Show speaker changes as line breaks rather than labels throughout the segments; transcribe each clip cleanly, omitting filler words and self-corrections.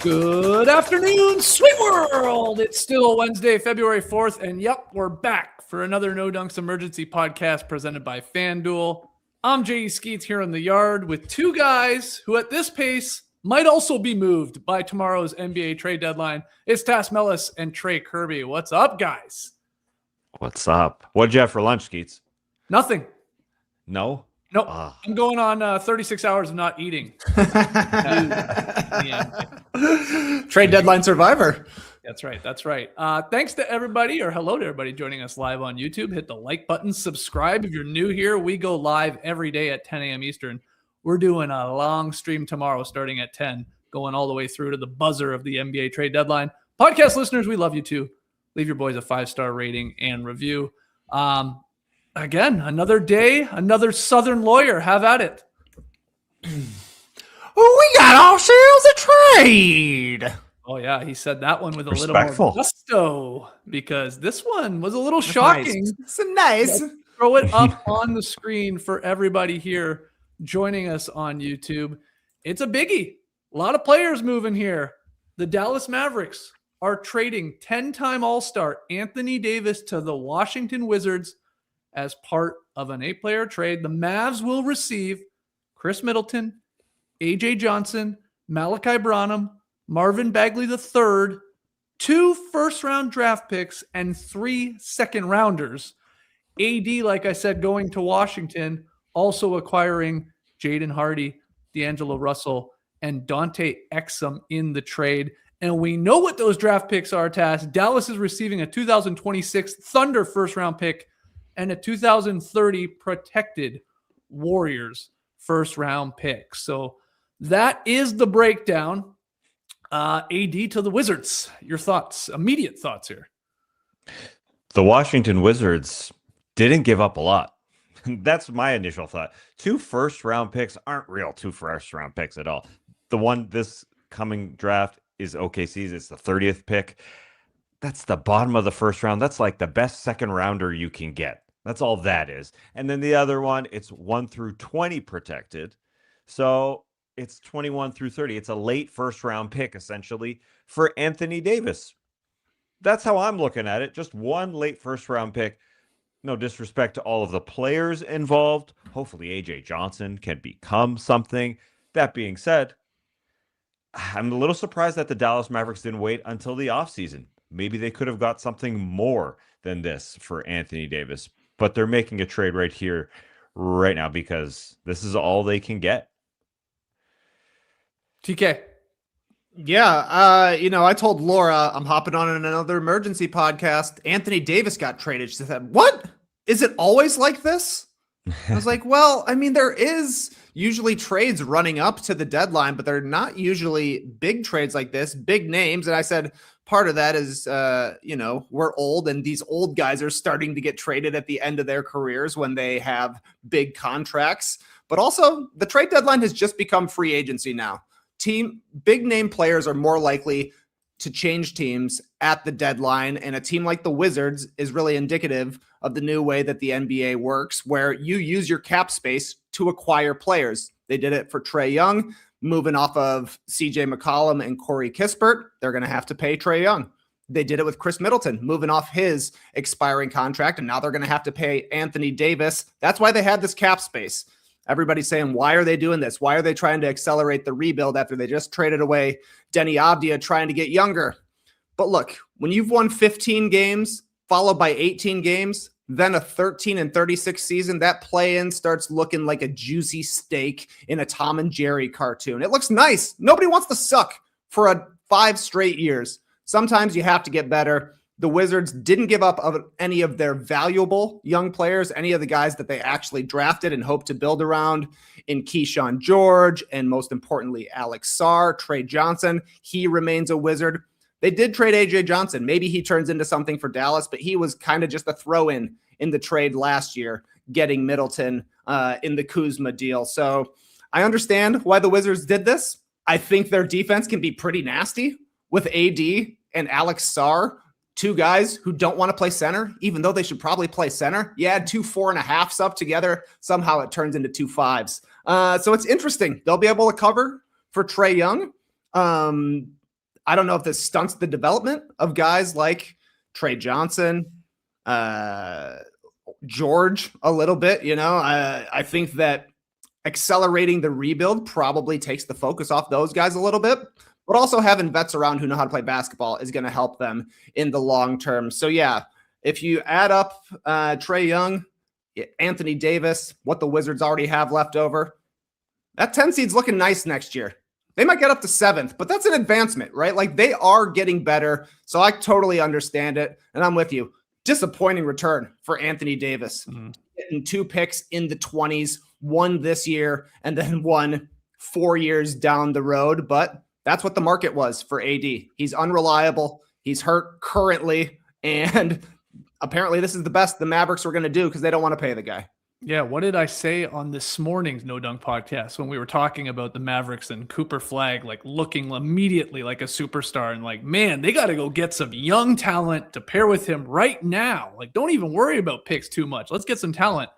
Good afternoon, sweet world. It's still Wednesday, February 4th, and yep, we're back for another No Dunks Emergency podcast presented by FanDuel. I'm J.E. Skeets here in the yard with two guys who at this pace might also be moved by tomorrow's NBA trade deadline. It's Tass Mellis and Trey Kirby. What's up, guys?
What's up? What'd you have for lunch, Skeets?
Nothing.
No?
Nope. I'm going on 36 hours of not eating.
Trade deadline survivor.
That's right. That's right. Thanks to everybody, or hello to everybody joining us live on YouTube. Hit the like button, subscribe if you're new here. We go live every day at 10 a.m. Eastern. We're doing a long stream tomorrow starting at 10, going all the way through to the buzzer of the NBA trade deadline. Podcast listeners, we love you too. Leave your boys a 5-star rating and review. Again, another day, another Southern lawyer. Have at it.
We got ourselves a trade.
Oh, yeah. He said that one with a little more gusto because this one was a little shocking.
Nice. It's nice.
Let's throw it up on the screen for everybody here joining us on YouTube. It's a biggie. A lot of players moving here. The Dallas Mavericks are trading 10-time All-Star Anthony Davis to the Washington Wizards as part of an 8-player trade. The Mavs will receive Chris Middleton, AJ Johnson, Malachi Branham, Marvin Bagley III, 2 first-round draft picks, and 3 second-rounders. AD, like I said, going to Washington, also acquiring Jaden Hardy, D'Angelo Russell, and Dante Exum in the trade. And we know what those draft picks are, Tass. Dallas is receiving a 2026 Thunder first-round pick and a 2030 protected Warriors first-round pick. So that is the breakdown. AD to the Wizards. Your thoughts, immediate thoughts here.
The Washington Wizards didn't give up a lot. That's my initial thought. 2 first-round picks aren't real 2 first-round picks at all. The one this coming draft is OKC's. It's the 30th pick. That's the bottom of the first round. That's like the best second rounder you can get. That's all that is. And then the other one, it's 1 through 20 protected. So it's 21 through 30. It's a late first round pick, essentially, for Anthony Davis. That's how I'm looking at it. Just 1 late first round pick. No disrespect to all of the players involved. Hopefully AJ Johnson can become something. That being said, I'm a little surprised that the Dallas Mavericks didn't wait until the offseason. Maybe they could have got something more than this for Anthony Davis. But they're making a trade right here, right now, because this is all they can get.
TK.
Yeah, I told Laura I'm hopping on another emergency podcast. Anthony Davis got traded. She said, "What? Is it always like this?" I was like, well, I mean, there is usually trades running up to the deadline, but they're not usually big trades like this, big names. And I said, part of that is, we're old and these old guys are starting to get traded at the end of their careers when they have big contracts. But also the trade deadline has just become free agency now. Big name players are more likely to change teams at the deadline. And a team like the Wizards is really indicative of the new way that the NBA works, where you use your cap space to acquire players. They did it for Trae Young, moving off of CJ McCollum and Corey Kispert. They're going to have to pay Trae Young. They did it with Chris Middleton, moving off his expiring contract. And now they're going to have to pay Anthony Davis. That's why they had this cap space. Everybody's saying, why are they doing this? Why are they trying to accelerate the rebuild after they just traded away Denny Avdia trying to get younger? But look, when you've won 15 games, followed by 18 games, then a 13-36 season, that play-in starts looking like a juicy steak in a Tom and Jerry cartoon. It looks nice. Nobody wants to suck for 5 straight years. Sometimes you have to get better. The Wizards didn't give up any of their valuable young players, any of the guys that they actually drafted and hoped to build around in Keyshawn George, and most importantly, Alex Sarr, Trey Johnson. He remains a Wizard. They did trade AJ Johnson. Maybe he turns into something for Dallas, but he was kind of just a throw-in in the trade last year, getting Middleton in the Kuzma deal. So I understand why the Wizards did this. I think their defense can be pretty nasty with AD and Alex Sarr, 2 guys who don't want to play center, even though they should probably play center. You add 2 4.5s up together, somehow it turns into 2 5s. So it's interesting. They'll be able to cover for Trae Young. I don't know if this stunts the development of guys like Trey Johnson, George a little bit. I think that accelerating the rebuild probably takes the focus off those guys a little bit, but also having vets around who know how to play basketball is going to help them in the long term. So yeah, if you add up Trae Young, Anthony Davis, what the Wizards already have left over, that 10 seed's looking nice next year. They might get up to 7th, but that's an advancement, right? Like, they are getting better. So I totally understand it. And I'm with you. Disappointing return for Anthony Davis. Getting 2 picks in the 20s, one this year, and then one 4 years down the road. But that's what the market was for AD. He's unreliable. He's hurt currently. And apparently this is the best the Mavericks were going to do because they don't want to pay the guy.
Yeah, what did I say on this morning's No Dunk podcast when we were talking about the Mavericks and Cooper Flag, like, looking immediately like a superstar, and like, man, they got to go get some young talent to pair with him right now. Like, don't even worry about picks too much. Let's get some talent.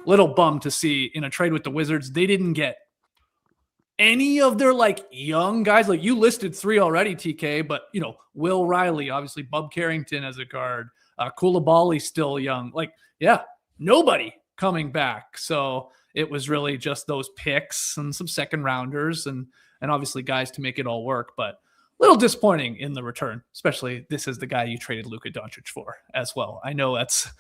Little bummed to see in a trade with the Wizards, they didn't get any of their like young guys. Like, you listed 3 already, TK, but Will Riley, obviously Bub Carrington as a guard, Koulibaly still young. Like, yeah, nobody coming back. So it was really just those picks and some second rounders and obviously guys to make it all work, but a little disappointing in the return, especially this is the guy you traded Luka Doncic for as well. I know that's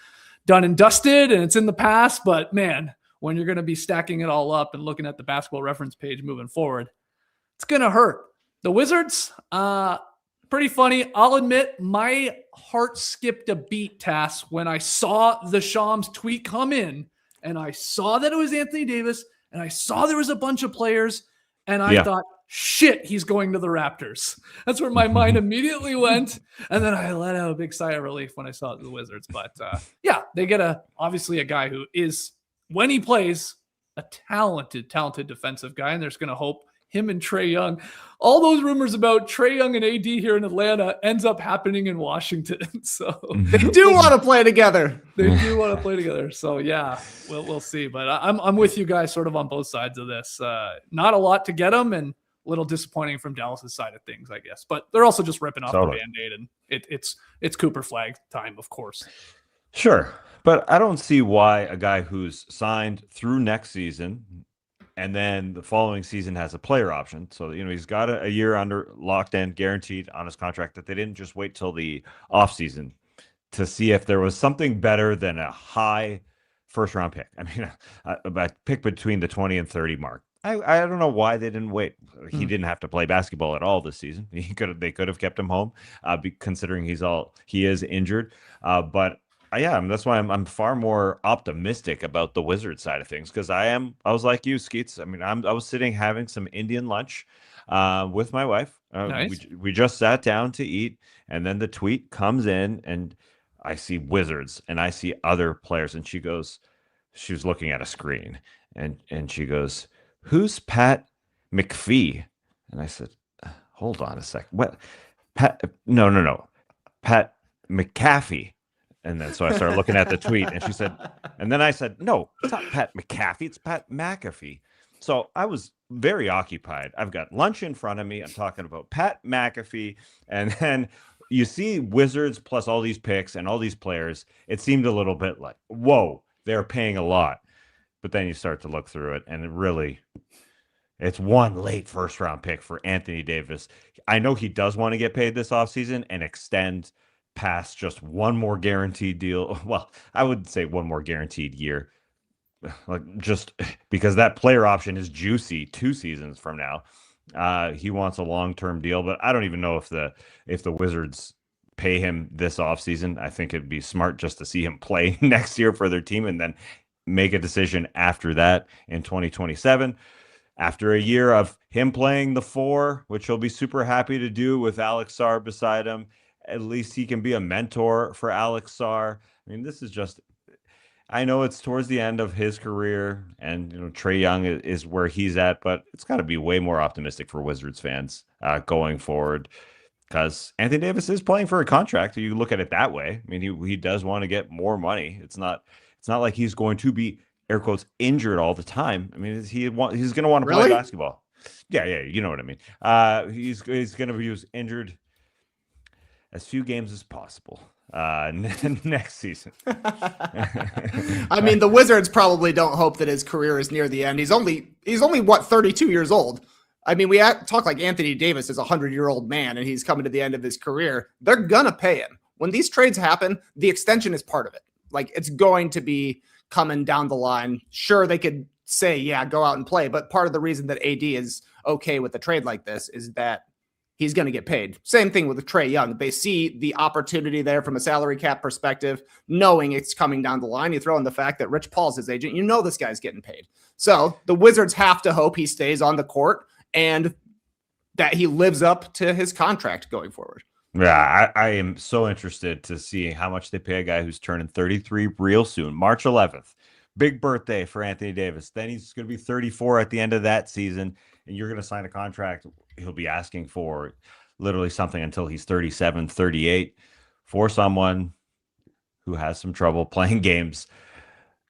done and dusted and it's in the past, but man, when you're going to be stacking it all up and looking at the Basketball Reference page moving forward, it's going to hurt. The Wizards, pretty funny. I'll admit my heart skipped a beat, Tass, when I saw the Shams tweet come in and I saw that it was Anthony Davis and I saw there was a bunch of players and I thought, shit, he's going to the Raptors. That's where my mind immediately went. And then I let out a big sigh of relief when I saw the Wizards. But yeah, they get obviously a guy who is, when he plays, a talented defensive guy. And there's going to hope him and Trae Young, all those rumors about Trae Young and AD here in Atlanta ends up happening in Washington. So
they do want to play together.
They do want to play together. So yeah, we'll see. But I'm with you guys sort of on both sides of this. Not a lot to get them and a little disappointing from Dallas's side of things, I guess. But they're also just ripping off the Band-Aid, and it's Cooper Flag time, of course.
Sure. But I don't see why a guy who's signed through next season and then the following season has a player option. So, he's got a year under locked in, guaranteed on his contract, that they didn't just wait till the offseason to see if there was something better than a high first-round pick. I mean, a pick between the 20 and 30 mark. I don't know why they didn't wait. He didn't have to play basketball at all this season. They could have kept him home, considering he is injured. But that's why I'm far more optimistic about the Wizards side of things, because I was like you, Skeets. I mean, I was sitting having some Indian lunch with my wife.
Nice.
We just sat down to eat, and then the tweet comes in, and I see Wizards, and I see other players, and she was looking at a screen, and she goes, "Who's Pat McPhee?" And I said, "Hold on a sec. What? Pat? No. Pat McAfee." And then so I started looking at the tweet, and she said, and then I said, "No, it's not Pat McAfee. It's Pat McAfee." So I was very occupied. I've got lunch in front of me. I'm talking about Pat McAfee, and then you see Wizards plus all these picks and all these players. It seemed a little bit like, whoa, they're paying a lot. But then you start to look through it, and it's one late first-round pick for Anthony Davis. I know he does want to get paid this offseason and extend past just one more guaranteed deal. Well, I would say one more guaranteed year, like, just because that player option is juicy 2 seasons from now. He wants a long-term deal, but I don't even know if the Wizards pay him this offseason. I think it'd be smart just to see him play next year for their team and then make a decision after that in 2027. After a year of him playing the 4, which he'll be super happy to do with Alex Sarr beside him, at least he can be a mentor for Alex Sarr. I mean, this is just, I know it's towards the end of his career, and Trae Young is where he's at, but it's got to be way more optimistic for Wizards fans going forward, because Anthony Davis is playing for a contract. You look at it that way. I mean, he does want to get more money. It's not like he's going to be, air quotes, injured all the time. I mean, he's going to want to play basketball. Yeah, you know what I mean. He's going to be injured as few games as possible next season.
I mean, the Wizards probably don't hope that his career is near the end. He's only what, 32 years old. I mean, we talk like Anthony Davis is a 100-year-old man and he's coming to the end of his career. They're gonna pay him. When these trades happen, the extension is part of it. Like, it's going to be coming down the line. Sure, they could say, yeah, go out and play, but part of the reason that AD is okay with a trade like this is that he's going to get paid. Same thing with Trae Young. They see the opportunity there from a salary cap perspective, knowing it's coming down the line. You throw in the fact that Rich Paul's his agent. You know this guy's getting paid. So the Wizards have to hope he stays on the court and that he lives up to his contract going forward.
Yeah, I am so interested to see how much they pay a guy who's turning 33 real soon, March 11th. Big birthday for Anthony Davis. Then he's going to be 34 at the end of that season, and you're going to sign a contract he'll be asking for literally something until he's 37, 38 for someone who has some trouble playing games.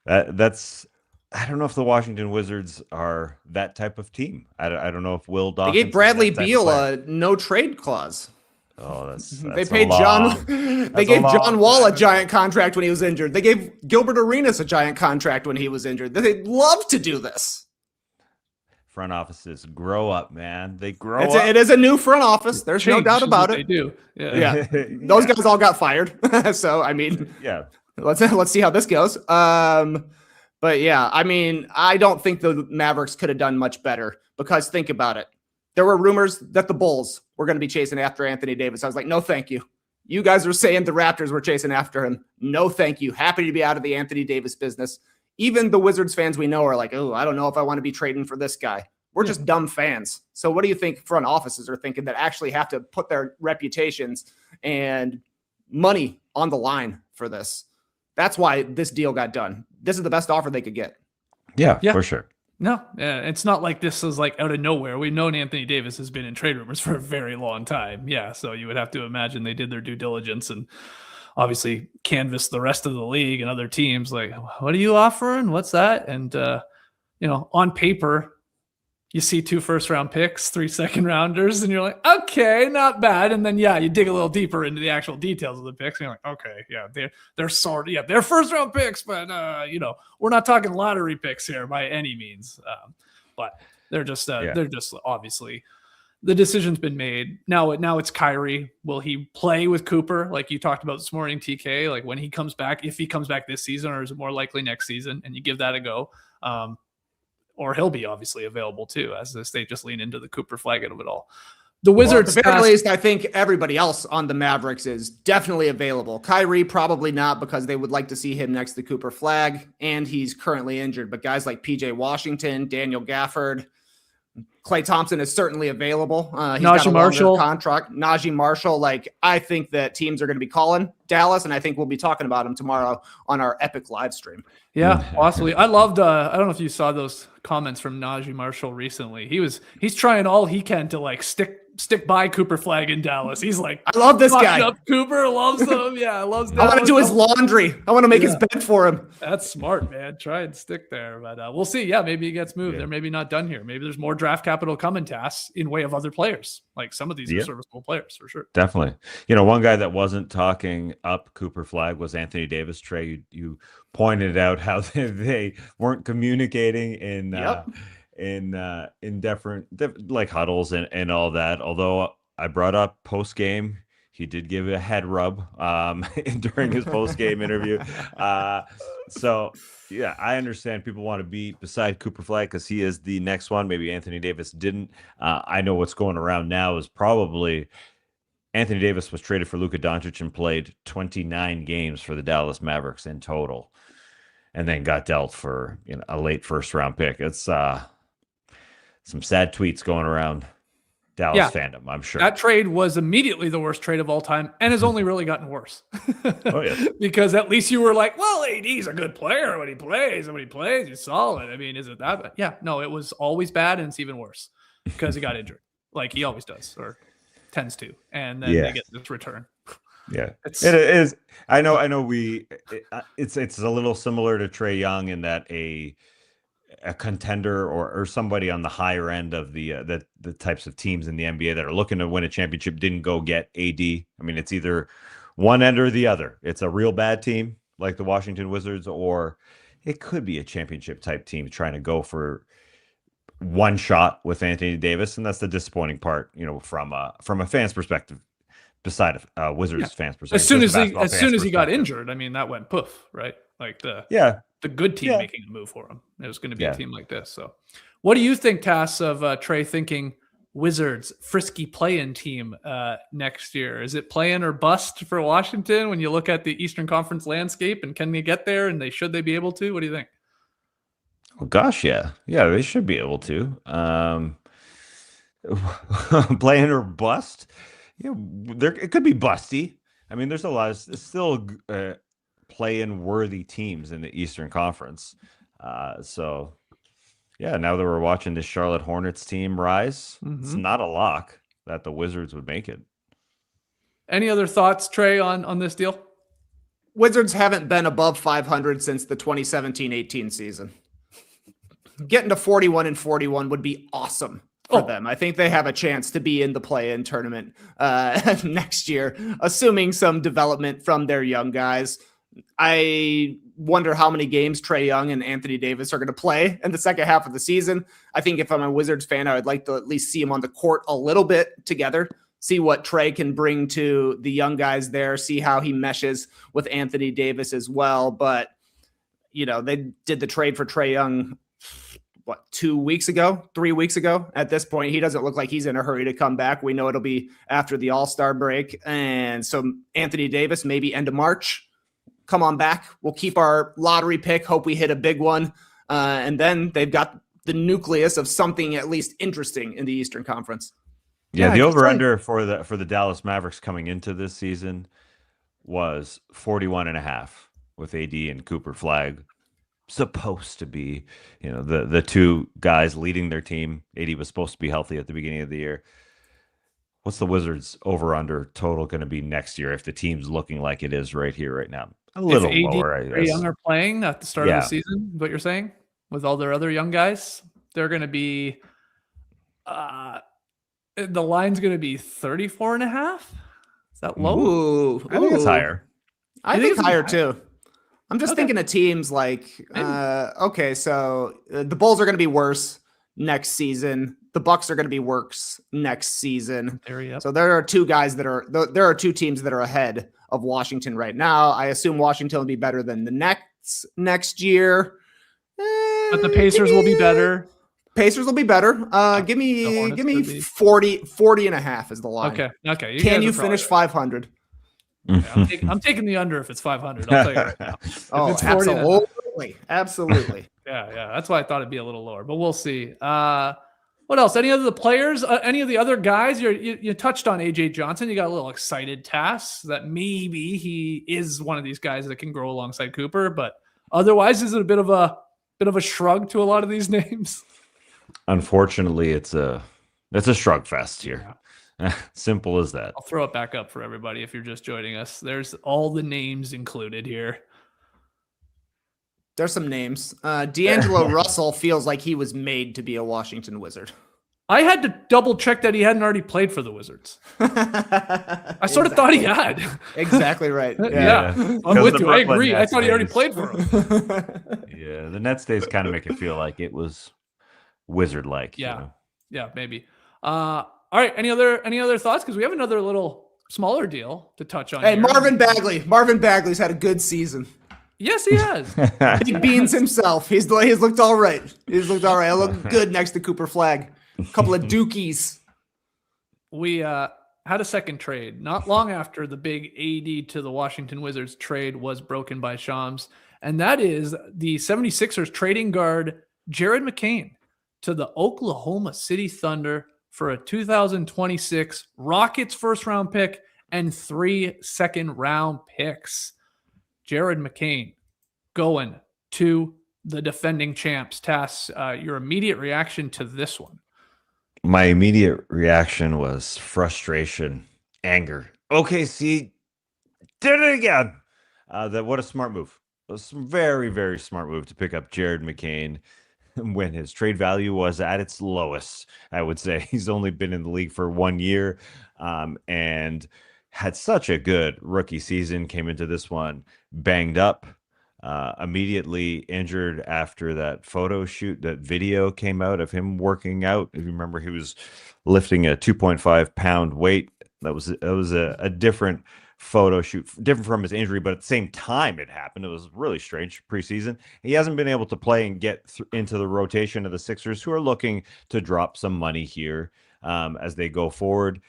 That's I don't know if the Washington Wizards are that type of team. I don't know if Will Dawkins.
They gave Bradley Beal a no trade clause.
Oh, that's
they paid John. They gave John Wall a giant contract when he was injured. They gave Gilbert Arenas a giant contract when he was injured. They love to do this.
Front offices grow up, man. They grow up.
It is a new front office. There's no doubt about it.
They do.
Yeah. Those guys all got fired. So I mean,
yeah.
Let's see how this goes. But yeah, I mean, I don't think the Mavericks could have done much better because think about it. There were rumors that the Bulls were going to be chasing after Anthony Davis. I was like, no, thank you. You guys are saying the Raptors were chasing after him. No, thank you. Happy to be out of the Anthony Davis business. Even the Wizards fans we know are like, oh, I don't know if I want to be trading for this guy. We're just dumb fans. So what do you think front offices are thinking that actually have to put their reputations and money on the line for this? That's why this deal got done. This is the best offer they could get.
Yeah. For sure.
No, it's not like this is like out of nowhere. We've known Anthony Davis has been in trade rumors for a very long time. Yeah, so you would have to imagine they did their due diligence and obviously canvass the rest of the league and other teams. Like, what are you offering? What's that? And on paper, you see 2 first-round picks, 3 second-rounders, and you're like, okay, not bad. And then, you dig a little deeper into the actual details of the picks, and you're like, okay, they're sort of, they're first-round picks, but, we're not talking lottery picks here by any means. But they're just obviously the decision's been made. Now it's Kyrie. Will he play with Cooper like you talked about this morning, TK? Like when he comes back, if he comes back this season, or is it more likely next season? And you give that a go. Or he'll be obviously available too, as they just lean into the Cooper flagging of it all. The Wizards,
at the very least, I think everybody else on the Mavericks is definitely available. Kyrie probably not, because they would like to see him next to Cooper Flag, and he's currently injured. But guys like PJ Washington, Daniel Gafford, Klay Thompson is certainly available. He's got a longer contract. Najee Marshall, like I think that teams are going to be calling Dallas, and I think we'll be talking about him tomorrow on our epic live stream.
Yeah, possibly. I loved. I don't know if you saw those comments from Najee Marshall recently. He's trying all he can to like stick by Cooper Flag in Dallas. He's like,
I love this guy.
Cooper loves him. Yeah, loves Dallas.
I want to do his laundry. I want to make his bed for him.
That's smart, man. Try and stick there. But we'll see. Yeah, maybe he gets moved. They're maybe not done here. Maybe there's more draft capital coming to us in way of other players. Like some of these are serviceable players for sure.
Definitely. One guy that wasn't talking up Cooper Flag was Anthony Davis. Trey, you pointed out how they weren't communicating in different like huddles and all that. Although I brought up post game, he did give a head rub during his post game interview. So yeah, I understand people want to be beside Cooper Flag because he is the next one. Maybe Anthony Davis didn't. I know what's going around now is probably Anthony Davis was traded for Luka Doncic and played 29 games for the Dallas Mavericks in total, and then got dealt for a late first-round pick. It's some sad tweets going around Dallas fandom, I'm sure.
That trade was immediately the worst trade of all time and has only really gotten worse.
Oh, yeah.
Because at least you were like, well, AD's a good player when he plays. And when he plays, he's solid. I mean, is it that bad? Yeah, no, it was always bad, and it's even worse because he got injured like he always does or tends to. And then they get this return.
Yeah, it is. I know. It's a little similar to Trae Young in that a contender or somebody on the higher end of the types of teams in the NBA that are looking to win a championship didn't go get AD. I mean, it's either one end or the other. It's a real bad team like the Washington Wizards, or it could be a championship type team trying to go for one shot with Anthony Davis, and that's the disappointing part, from a fan's perspective. Beside Wizards fans perspective,
as soon as he got injured, I mean, that went poof, right? Like the good team making a move for him. It was going to be a team like this. So, what do you think, Tass, of Trey thinking Wizards frisky play-in team next year? Is it play-in or bust for Washington when you look at the Eastern Conference landscape, and can they get there? And should they be able to? What do you think?
Oh gosh, yeah, they should be able to. Play-in or bust. Yeah, it could be busty. I mean, there's a lot of still play-in worthy teams in the Eastern Conference. So, yeah, now that we're watching the Charlotte Hornets team rise, it's not a lock that the Wizards would make it. Any
other thoughts, Trey, on this deal?
Wizards haven't been above 500 since the 2017-18 season. Getting to 41-41 would be awesome for them. I think they have a chance to be in the play-in tournament next year, assuming some development from their young guys. I wonder how many games Trae Young and Anthony Davis are going to play in the second half of the season. I think if I'm a Wizards fan, I would like to at least see them on the court a little bit together, see what Trae can bring to the young guys there, see how he meshes with Anthony Davis as well. But, they did the trade for Trae Young 3 weeks ago. At this point, he doesn't look like he's in a hurry to come back. We know it'll be after the All-Star break. And so Anthony Davis, maybe end of March, come on back. We'll keep our lottery pick. Hope we hit a big one. And then they've got the nucleus of something at least interesting in the Eastern Conference.
Yeah, the over-under for the Dallas Mavericks coming into this season was 41.5 with AD and Cooper Flag. Supposed to be, the two guys leading their team. AD was supposed to be healthy at the beginning of the year. What's the Wizards over/under total going to be next year if the team's looking like it is right here, right now? A little lower, I guess.
Trae Young are playing at the start of the season, what you're saying, with all their other young guys, they're going to be the line's going to be 34.5. Is that low?
Ooh,
I think it's higher.
I think it's higher too. I'm just thinking of teams like, so the Bulls are going to be worse next season. The Bucks are going to be worse next season. So there are two teams that are ahead of Washington right now. I assume Washington will be better than the Nets next year.
But the Pacers will be better.
Pacers will be better. Give me 40.5 is the line.
Okay.
Can you finish 500?
Yeah, I'm taking the under if it's 500. I'll tell you right now.
Absolutely.
Yeah. That's why I thought it'd be a little lower, but we'll see. What else? Any of the players? Any of the other guys? You touched on AJ Johnson. You got a little excited, Tass, that maybe he is one of these guys that can grow alongside Cooper. But otherwise, is it a bit of a shrug to a lot of these names?
Unfortunately, it's a shrug fest here. Yeah. Simple as that.
I'll throw it back up for everybody if you're just joining us. There's all the names included here.
There's some names. D'Angelo Russell feels like he was made to be a Washington Wizard.
I had to double check that he hadn't already played for the Wizards. I sort of thought he had.
Exactly right.
Yeah. I'm with you. I agree. I thought he already played for him.
Yeah, the Nets days kind of make it feel like it was Wizard-like.
Yeah. Yeah, maybe. All right. Any other thoughts? Because we have another little smaller deal to touch on.
Hey, here. Marvin Bagley. Marvin Bagley's had a good season.
Yes, he has.
Big Beans himself. He's looked all right. I look good next to Cooper Flag. A couple of dookies.
We had a second trade not long after the big AD to the Washington Wizards trade was broken by Shams, and that is the 76ers trading guard Jared McCain to the Oklahoma City Thunder for a 2026 Rockets first-round pick and 3 second-round picks. Jared McCain going to the defending champs. Tass, your immediate reaction to this one?
My immediate reaction was frustration, anger. OKC did it again. What a smart move. It was a very, very smart move to pick up Jared McCain. when his trade value was at its lowest. I would say he's only been in the league for 1 year, and had such a good rookie season. Came into this one banged up, immediately injured after that photo shoot. That video came out of him working out. If you remember, he was lifting a 2.5-pound weight. That was a different photo shoot, different from his injury, but at the same time it happened. It was really strange preseason. He hasn't been able to play and get into the rotation of the Sixers, who are looking to drop some money here as they go forward.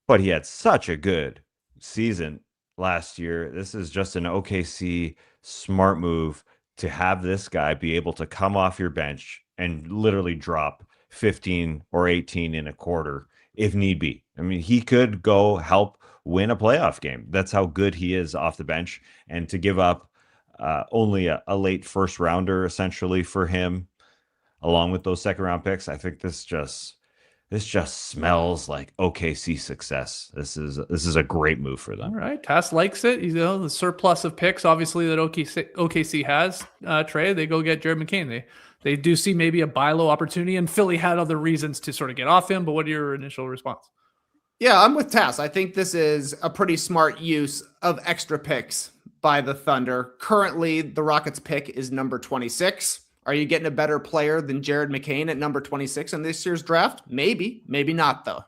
But he had such a good season last year. This is just an OKC smart move to have this guy be able to come off your bench and literally drop 15 or 18 in a quarter if need be. I mean, he could go help win a playoff game. That's how good he is off the bench. And to give up only a late first rounder essentially for him, along with those second round picks, I think this just smells like OKC success. This is a great move for them.
All right, Tass likes it. You know, the surplus of picks, obviously, that OKC has traded. They go get Jared McCain. They do see maybe a buy low opportunity, and Philly had other reasons to sort of get off him. But what are your initial response?
Yeah, I'm with Tass. I think this is a pretty smart use of extra picks by the Thunder. Currently, the Rockets pick is number 26. Are you getting a better player than Jared McCain at number 26 in this year's draft? Maybe, maybe not, though.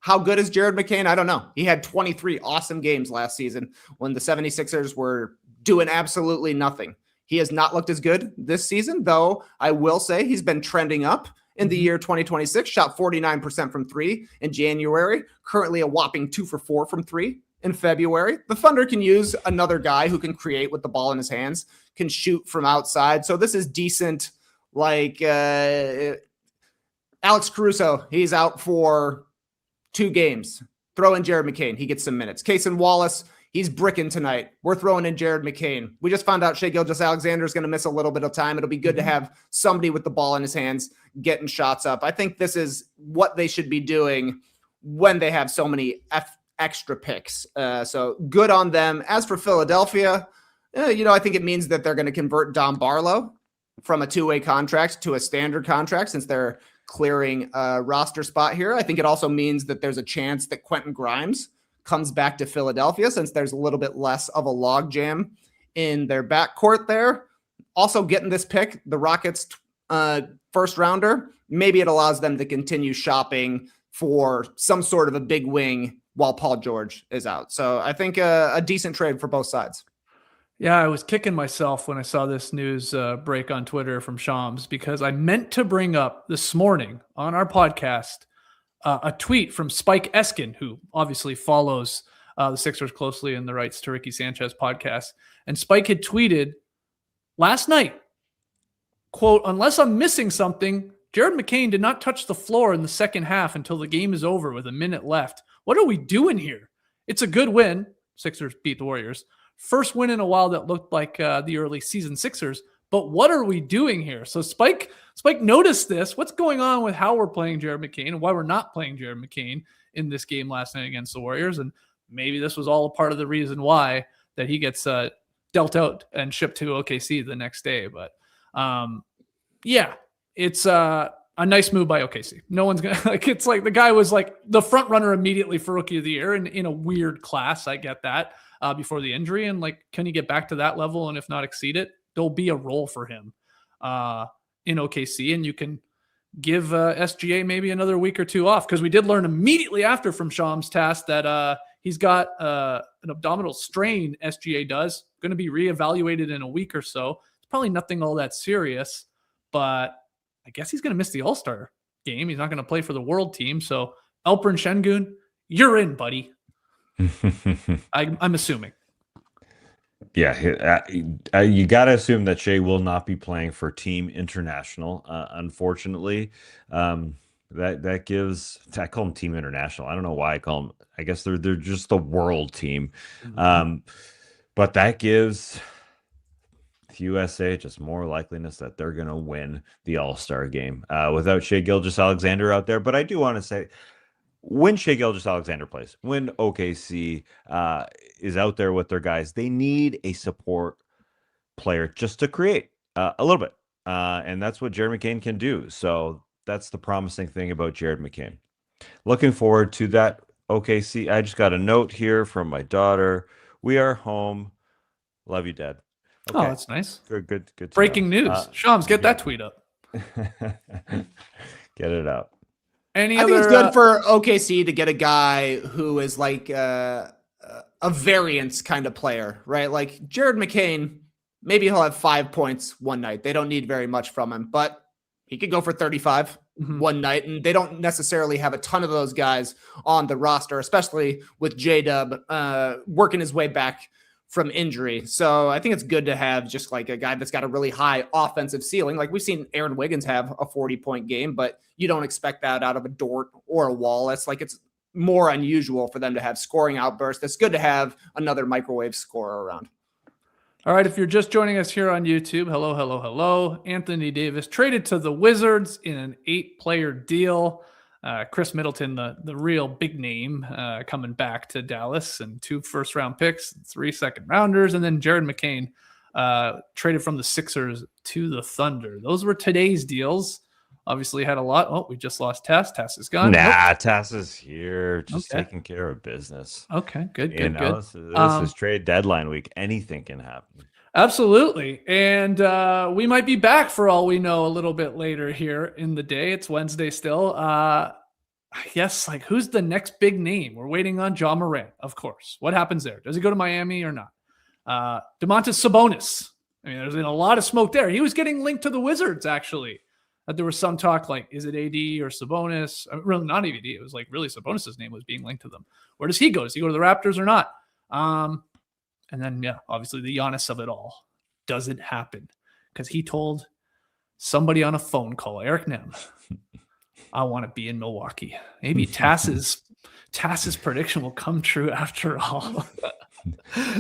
How good is Jared McCain? I don't know. He had 23 awesome games last season when the 76ers were doing absolutely nothing. He has not looked as good this season, though I will say he's been trending up in the year 2026, shot 49% from three in January, currently a whopping 2 for 4 from three in February. The Thunder can use another guy who can create with the ball in his hands, can shoot from outside. So this is decent. Like Alex Caruso, he's out for 2 games. Throw in Jared McCain. He gets some minutes. Cason Wallace, he's bricking tonight. We're throwing in Jared McCain. We just found out Shai Gilgeous-Alexander is going to miss a little bit of time. It'll be good to have somebody with the ball in his hands getting shots up. I think this is what they should be doing when they have so many extra picks. So good on them. As for Philadelphia, I think it means that they're going to convert Dom Barlow from a 2-way contract to a standard contract since they're clearing a roster spot here. I think it also means that there's a chance that Quentin Grimes comes back to Philadelphia since there's a little bit less of a logjam in their backcourt there. Also getting this pick, the Rockets first rounder, maybe it allows them to continue shopping for some sort of a big wing while Paul George is out. So I think a decent trade for both sides.
Yeah, I was kicking myself when I saw this news break on Twitter from Shams because I meant to bring up this morning on our podcast a tweet from Spike Eskin, who obviously follows the Sixers closely and the Rights to Ricky Sanchez podcast. And Spike had tweeted last night, quote, "Unless I'm missing something, Jared McCain did not touch the floor in the second half until the game is over with a minute left. What are we doing here? It's a good win." Sixers beat the Warriors. First win in a while that looked like the early season Sixers. But what are we doing here? So Spike noticed this. What's going on with how we're playing Jared McCain and why we're not playing Jared McCain in this game last night against the Warriors? And maybe this was all a part of the reason why that he gets dealt out and shipped to OKC the next day. But yeah, it's a nice move by OKC. No one's going to it's like the guy was like the front runner immediately for Rookie of the Year in a weird class. I get that before the injury. And like, can he get back to that level? And if not exceed it, there'll be a role for him in OKC, and you can give SGA maybe another week or 2 off, because we did learn immediately after from Shams Tass that he's got an abdominal strain. SGA does, going to be reevaluated in a week or so. It's probably nothing all that serious, but I guess he's going to miss the All-Star game. He's not going to play for the world team. So Alperen Şengün, you're in, buddy. I'm assuming.
Yeah, you got to assume that Shai will not be playing for Team International. Unfortunately, that gives, I call them Team International. I don't know why I call them. I guess they're just the world team, but that gives USA just more likeliness that they're going to win the All-Star game without Shai Gilgeous-Alexander out there. But I do want to say, when Shai Gilgeous-Alexander plays, when OKC is out there with their guys, they need a support player just to create a little bit. and that's what Jared McCain can do. So that's the promising thing about Jared McCain. Looking forward to that. OKC. I just got a note here from my daughter. We are home. Love you, Dad.
Oh, that's nice.
Good. To
Breaking
know.
news. Shams, get that tweet up.
Get it out.
I think it's good for OKC to get a guy who is like a variance kind of player, right? Like Jared McCain, maybe he'll have 5 points one night. They don't need very much from him, but he could go for 35 one night, and they don't necessarily have a ton of those guys on the roster, especially with J-Dub working his way back from injury. So I think it's good to have just like a guy that's got a really high offensive ceiling. Like we've seen Aaron Wiggins have a 40-point game, but you don't expect that out of a Dort or a Wall. It's more unusual for them to have scoring outbursts. It's good to have another microwave scorer around.
All right, if you're just joining us here on YouTube, hello. Anthony Davis traded to the Wizards in an 8-player deal. Chris Middleton, the real big name, coming back to Dallas, and 2 first-round picks, 3 second-rounders, and then Jared McCain traded from the Sixers to the Thunder. Those were today's deals. Obviously had a lot. Oh, we just lost Tass. Tass is gone.
Nah, Tass is here, just taking care of business.
Okay, good.
This is trade deadline week. Anything can happen.
Absolutely. And we might be back for all we know a little bit later here in the day. It's Wednesday still. Yes, like who's the next big name? We're waiting on Ja Morant, of course. What happens there? Does he go to Miami or not? Domantas Sabonis. I mean, there's been a lot of smoke there. He was getting linked to the Wizards, actually. There was some talk like, is it AD or Sabonis? Really, not AD. It was like really Sabonis' name was being linked to them. Where does he go? Does he go to the Raptors or not? And then, obviously the Giannis of it all. Doesn't happen because he told somebody on a phone call, Eric Nem, I want to be in Milwaukee. Maybe Tass's prediction will come true after all.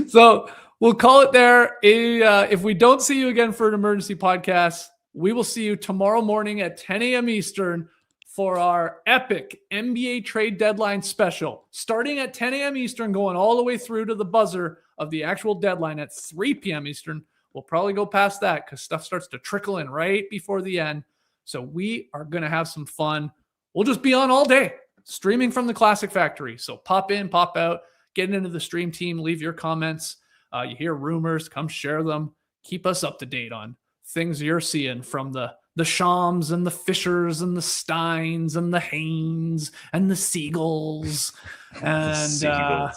So we'll call it there. If we don't see you again for an emergency podcast, we will see you tomorrow morning at 10 a.m. Eastern for our epic NBA trade deadline special, starting at 10 a.m. Eastern, going all the way through to the buzzer of the actual deadline at 3 p.m. Eastern. We'll probably go past that because stuff starts to trickle in right before the end. So we are going to have some fun. We'll just be on all day, streaming from the Classic Factory. So pop in, pop out, get into the stream team, leave your comments. You hear rumors, come share them. Keep us up to date on things you're seeing from the Shams and the Fishers and the Steins and the Haynes and the Seagulls. And
I'm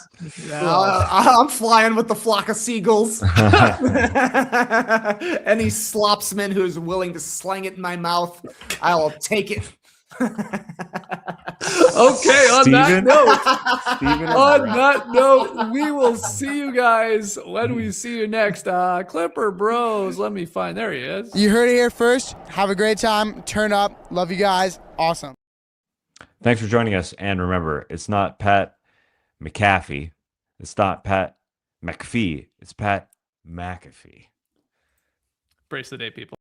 flying with the flock of seagulls. Any slopsman who's willing to slang it in my mouth, I'll take it.
Okay, on that note, we will see you guys when we see you next. Clipper Bros, let me find. There he is.
You heard it here first. Have a great time. Turn up. Love you guys. Awesome.
Thanks for joining us. And remember, it's not Pat McAfee. It's not Pat McPhee. It's Pat McAfee.
Brace the day, people.